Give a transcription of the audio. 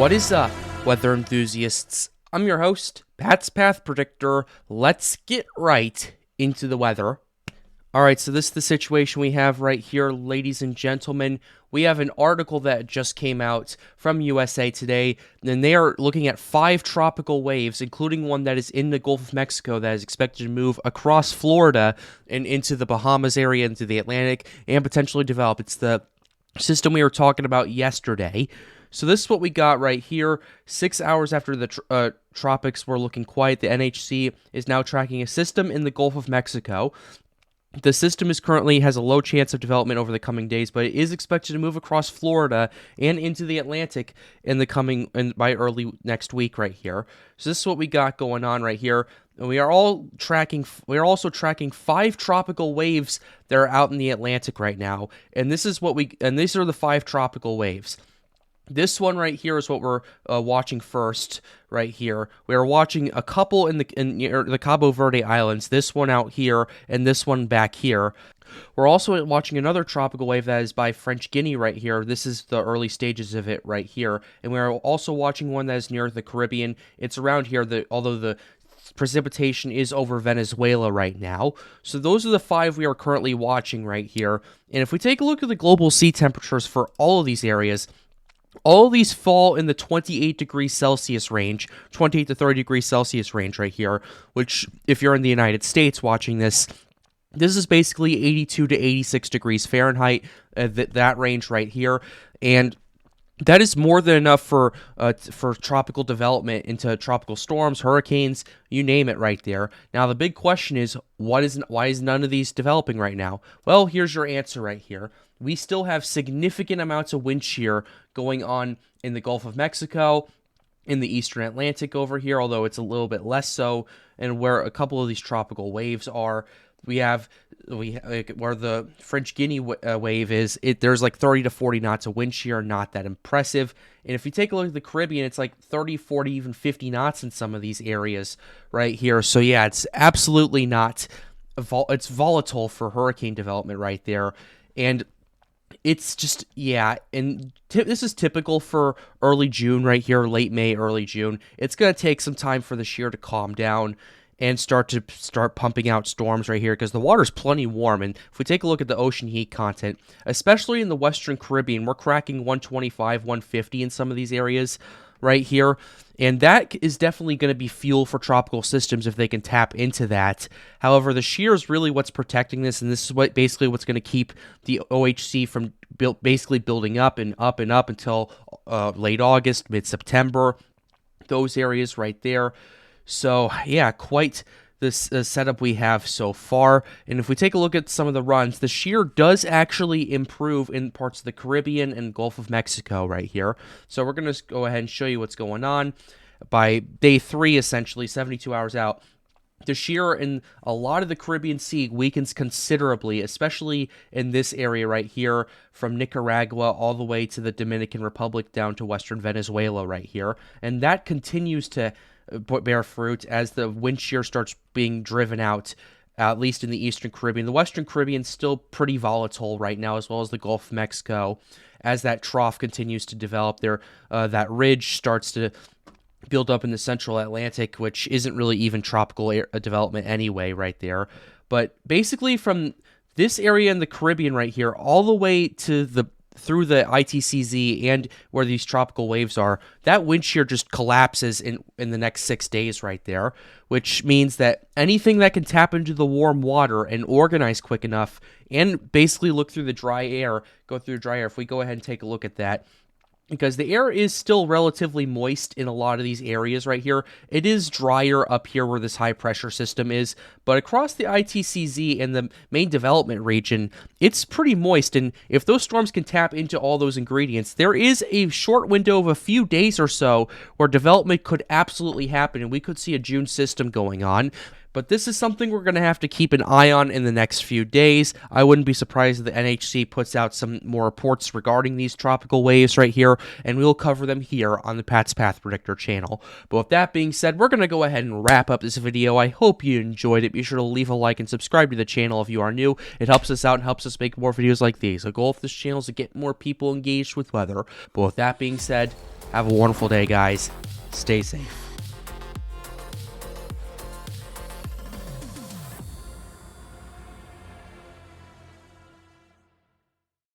What is up, weather enthusiasts? I'm your host, Pat's Path Predictor. Let's get right into the weather. Alright, so this is the situation we have right here, ladies and gentlemen. We have an article that just came out from USA Today, and they are looking at 5 tropical waves, including one that is in the Gulf of Mexico that is expected to move across Florida and into the Bahamas area, into the Atlantic, and potentially develop. It's the system we were talking about yesterday. So this is what we got right here. 6 hours after the tropics were looking quiet, the NHC is now tracking a system in the Gulf of Mexico. The system has a low chance of development over the coming days, but it is expected to move across Florida and into the Atlantic by early next week right here. So this is what we got going on right here. And we are also tracking 5 tropical waves that are out in the Atlantic right now. And these are the 5 tropical waves. This one right here is what we're watching first right here. We are watching a couple in the Cabo Verde Islands, this one out here and this one back here. We're also watching another tropical wave that is by French Guiana right here. This is the early stages of it right here. And we're also watching one that is near the Caribbean. It's around here, although the precipitation is over Venezuela right now. So those are the 5 we are currently watching right here. And if we take a look at the global sea temperatures for all of these areas, all of these fall in the 28 degrees Celsius range, 28 to 30 degrees Celsius range right here, which, if you're in the United States watching this is basically 82 to 86 degrees Fahrenheit, that range right here, and that is more than enough for tropical development into tropical storms, hurricanes, you name it right there. Now, the big question is, why is none of these developing right now? Well, here's your answer right here. We still have significant amounts of wind shear going on in the Gulf of Mexico, in the Eastern Atlantic over here, although it's a little bit less so, and where a couple of these tropical waves are. Where the French Guiana wave is, there's like 30 to 40 knots of wind shear, not that impressive. And if you take a look at the Caribbean, it's like 30, 40, even 50 knots in some of these areas right here. So yeah, it's absolutely not, it's volatile for hurricane development right there. And it's just, yeah, and this is typical for early June right here, late May, early June. It's going to take some time for the shear to calm down and start pumping out storms right here, because the water's plenty warm. And if we take a look at the ocean heat content, especially in the Western Caribbean, we're cracking 125, 150 in some of these areas right here. And that is definitely going to be fuel for tropical systems if they can tap into that. However, the shear is really what's protecting this, and this is basically what's going to keep the OHC from basically building up and up and up until late August, mid-September, those areas right there. So, yeah, quite this setup we have so far. And if we take a look at some of the runs, the shear does actually improve in parts of the Caribbean and Gulf of Mexico right here. So we're going to go ahead and show you what's going on. By day 3, essentially, 72 hours out, the shear in a lot of the Caribbean Sea weakens considerably, especially in this area right here, from Nicaragua all the way to the Dominican Republic down to western Venezuela right here. And that continues to bear fruit as the wind shear starts being driven out, at least in the Eastern Caribbean. The Western Caribbean is still pretty volatile right now, as well as the Gulf of Mexico. As that trough continues to develop there, that ridge starts to build up in the Central Atlantic, which isn't really even tropical development anyway right there. But basically from this area in the Caribbean right here all the way to through the ITCZ and where these tropical waves are, that wind shear just collapses in the next 6 days right there, which means that anything that can tap into the warm water and organize quick enough and basically go through the dry air, if we go ahead and take a look at that, because the air is still relatively moist in a lot of these areas right here. It is drier up here where this high-pressure system is, but across the ITCZ and the main development region, it's pretty moist, and if those storms can tap into all those ingredients, there is a short window of a few days or so where development could absolutely happen, and we could see a June system going on. But this is something we're going to have to keep an eye on in the next few days. I wouldn't be surprised if the NHC puts out some more reports regarding these tropical waves right here, and we'll cover them here on the Pat's Path Predictor channel. But with that being said, we're going to go ahead and wrap up this video. I hope you enjoyed it. Be sure to leave a like and subscribe to the channel if you are new. It helps us out and helps us make more videos like these. The goal of this channel is to get more people engaged with weather. But with that being said, Have a wonderful day, guys. Stay safe.